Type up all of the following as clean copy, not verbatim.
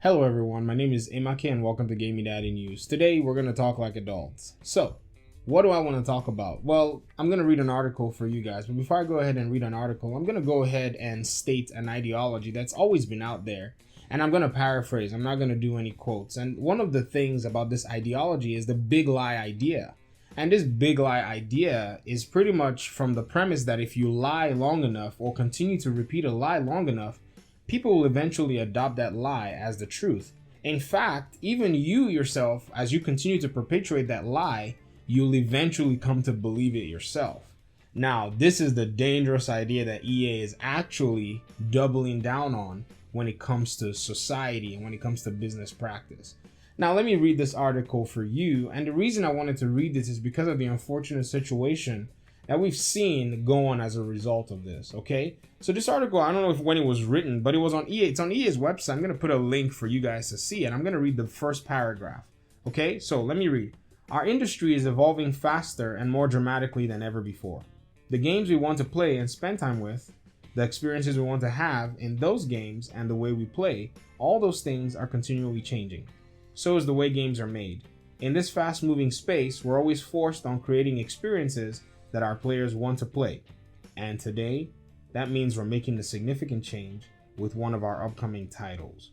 Hello everyone, my name is Imake and welcome to Gaming Daddy News. Today we're going to talk like adults. So, what do I want to talk about? Well, I'm going to read an article for you guys, but before I go ahead and read an article, I'm going to go ahead and state an ideology that's always been out there. And I'm going to paraphrase, I'm not going to do any quotes. And one of the things about this ideology is the big lie idea. And this big lie idea is pretty much from the premise that if you lie long enough or continue to repeat a lie long enough, people will eventually adopt that lie as the truth. In fact, even you yourself, as you continue to perpetuate that lie, you'll eventually come to believe it yourself. Now, this is the dangerous idea that EA is actually doubling down on when it comes to society and when it comes to business practice. Now, let me read this article for you. And the reason I wanted to read this is because of the unfortunate situation that we've seen go on as a result of this, okay? So this article, I don't know when it was written, but it was on EA. It's on EA's website. I'm going to put a link for you guys to see it. I'm going to read the first paragraph, okay? So let me read. Our industry is evolving faster and more dramatically than ever before. The games we want to play and spend time with, the experiences we want to have in those games and the way we play, all those things are continually changing. So is the way games are made. In this fast-moving space, we're always forced on creating experiences that our players want to play. And today, that means we're making a significant change with one of our upcoming titles.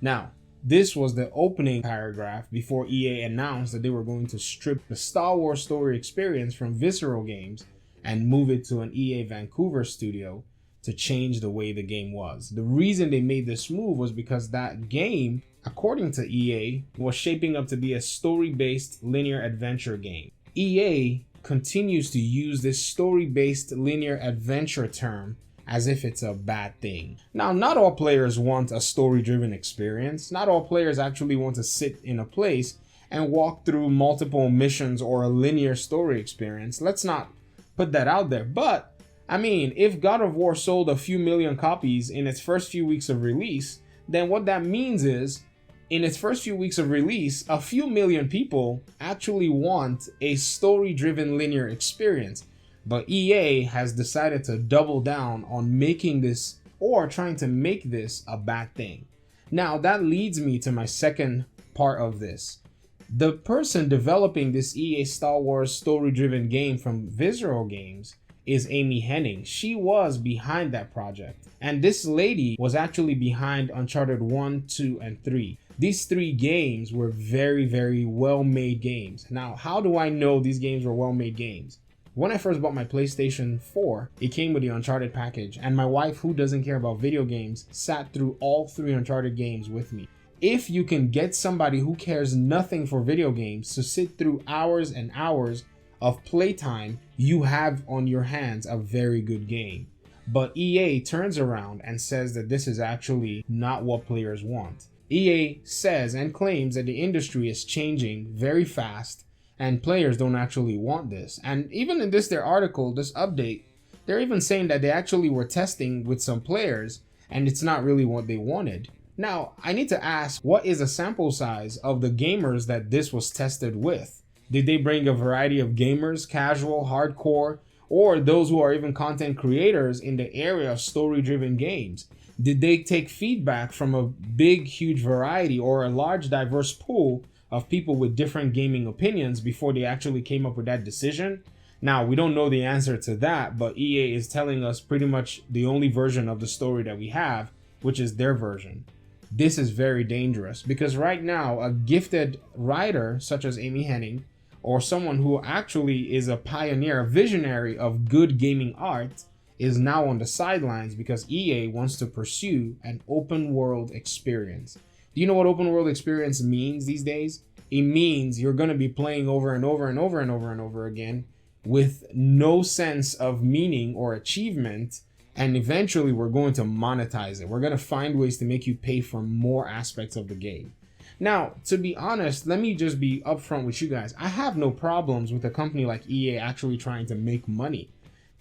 Now, this was the opening paragraph before EA announced that they were going to strip the Star Wars story experience from Visceral Games and move it to an EA Vancouver studio to change the way the game was. The reason they made this move was because that game, according to EA, was shaping up to be a story-based linear adventure game. EA continues to use this story-based linear adventure term as if it's a bad thing. Now, not all players want a story-driven experience. Not all players actually want to sit in a place and walk through multiple missions or a linear story experience. Let's not put that out there. But, I mean, if God of War sold a few million copies in its first few weeks of release, then what that means is in its first few weeks of release, a few million people actually want a story-driven linear experience. But EA has decided to double down on making this or trying to make this a bad thing. Now, that leads me to my second part of this. The person developing this EA Star Wars story-driven game from Visceral Games is Henning. She was behind that project. And this lady was actually behind Uncharted 1, 2, and 3. These three games were very, very well-made games. Now, how do I know these games were well-made games? When I first bought my PlayStation 4, it came with the Uncharted package, and my wife, who doesn't care about video games, sat through all three Uncharted games with me. If you can get somebody who cares nothing for video games to sit through hours and hours of playtime, you have on your hands a very good game. But EA turns around and says that this is actually not what players want. EA says and claims that the industry is changing very fast and players don't actually want this. And even in their article, this update, they're even saying that they actually were testing with some players and it's not really what they wanted. Now, I need to ask, what is the sample size of the gamers that this was tested with? Did they bring a variety of gamers, casual, hardcore, or those who are even content creators in the area of story-driven games? Did they take feedback from a big, huge variety or a large, diverse pool of people with different gaming opinions before they actually came up with that decision? Now, we don't know the answer to that, but EA is telling us pretty much the only version of the story that we have, which is their version. This is very dangerous because right now, a gifted writer such as Henning, or someone who actually is a pioneer, a visionary of good gaming art, is now on the sidelines because EA wants to pursue an open world experience. Do you know what open world experience means these days? It means you're going to be playing over and over and over and over and over again with no sense of meaning or achievement, and eventually we're going to monetize it. We're going to find ways to make you pay for more aspects of the game. Now, to be honest, let me just be upfront with you guys. I have no problems with a company like EA actually trying to make money.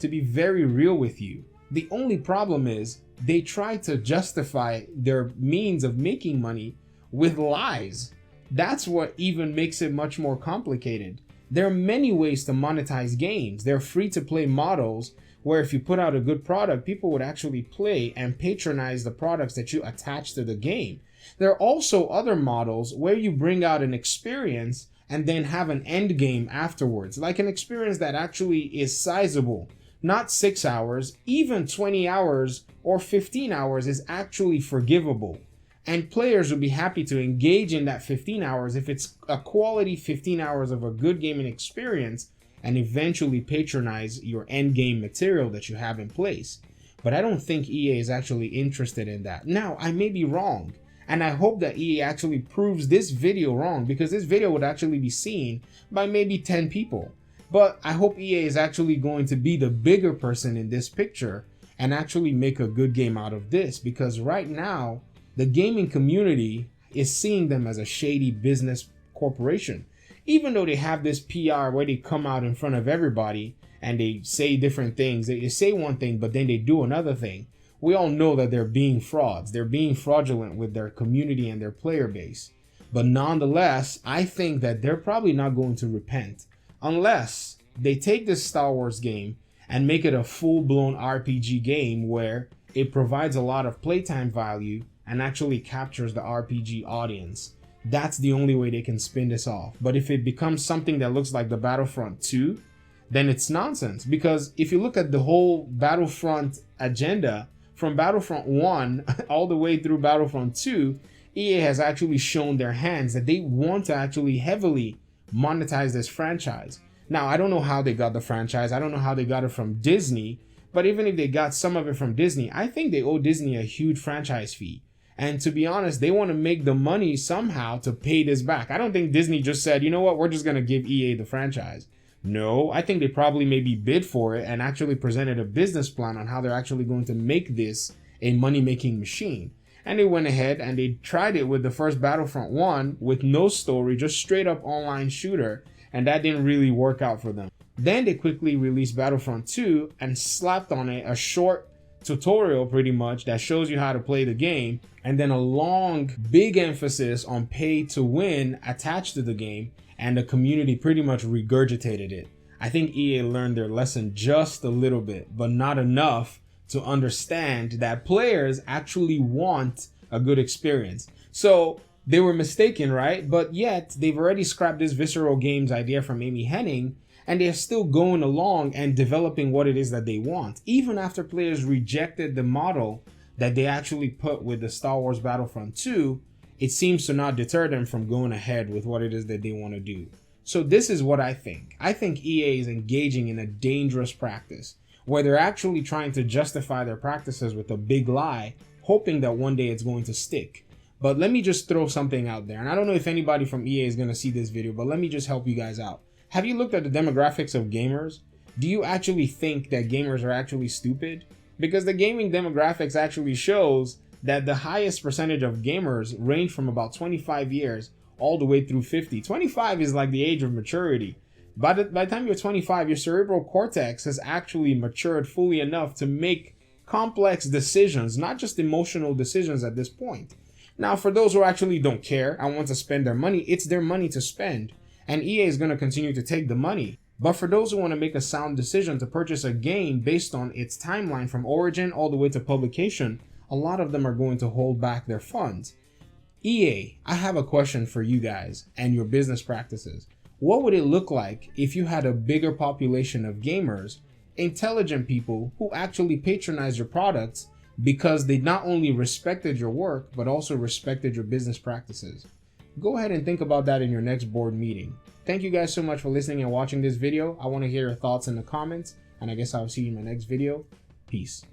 To be very real with you, the only problem is they try to justify their means of making money with lies. That's what even makes it much more complicated. There are many ways to monetize games. There are free-to-play models where if you put out a good product, people would actually play and patronize the products that you attach to the game. There are also other models where you bring out an experience and then have an end game afterwards, like an experience that actually is sizable. Not 6 hours, even 20 hours or 15 hours is actually forgivable. And players will be happy to engage in that 15 hours if it's a quality 15 hours of a good gaming experience, and eventually patronize your end game material that you have in place. But I don't think EA is actually interested in that. Now, I may be wrong, and I hope that EA actually proves this video wrong, because this video would actually be seen by maybe 10 people. But I hope EA is actually going to be the bigger person in this picture and actually make a good game out of this, because right now, the gaming community is seeing them as a shady business corporation. Even though they have this PR where they come out in front of everybody and they say different things. They say one thing, but then they do another thing. We all know that they're being frauds. They're being fraudulent with their community and their player base. But nonetheless, I think that they're probably not going to repent unless they take this Star Wars game and make it a full-blown RPG game where it provides a lot of playtime value and actually captures the RPG audience. That's the only way they can spin this off. But if it becomes something that looks like the Battlefront 2, then it's nonsense. Because if you look at the whole Battlefront agenda, from Battlefront 1 all the way through Battlefront 2, EA has actually shown their hands that they want to actually heavily monetize this franchise. Now, I don't know how they got the franchise. I don't know how they got it from Disney. But even if they got some of it from Disney, I think they owe Disney a huge franchise fee. And to be honest, they want to make the money somehow to pay this back. I don't think Disney just said, you know what, we're just going to give EA the franchise. No, I think they probably maybe bid for it and actually presented a business plan on how they're actually going to make this a money-making machine. And they went ahead and they tried it with the first Battlefront 1 with no story, just straight up online shooter. And that didn't really work out for them. Then they quickly released Battlefront 2 and slapped on it a short tutorial pretty much that shows you how to play the game, and then a long big emphasis on pay to win attached to the game, and the community pretty much regurgitated it. I think EA learned their lesson just a little bit, but not enough to understand that players actually want a good experience. So they were mistaken, right? But yet they've already scrapped this Visceral Games idea from Amy Henning, and they're still going along and developing what it is that they want, even after players rejected the model that they actually put with the Star Wars Battlefront 2. It seems to not deter them from going ahead with what it is that they want to do. So this is what I think. I think EA is engaging in a dangerous practice where they're actually trying to justify their practices with a big lie, hoping that one day it's going to stick. But let me just throw something out there. And I don't know if anybody from EA is going to see this video, but let me just help you guys out. Have you looked at the demographics of gamers? Do you actually think that gamers are actually stupid? Because the gaming demographics actually shows that the highest percentage of gamers range from about 25 years all the way through 50. 25 is like the age of maturity. By the time you're 25, your cerebral cortex has actually matured fully enough to make complex decisions, not just emotional decisions at this point. Now, for those who actually don't care and want to spend their money, it's their money to spend. And EA is going to continue to take the money. But for those who want to make a sound decision to purchase a game based on its timeline from origin all the way to publication, a lot of them are going to hold back their funds. EA, I have a question for you guys and your business practices. What would it look like if you had a bigger population of gamers, intelligent people who actually patronize your products because they not only respected your work, but also respected your business practices? Go ahead and think about that in your next board meeting. Thank you guys so much for listening and watching this video. I want to hear your thoughts in the comments, and I guess I'll see you in my next video. Peace.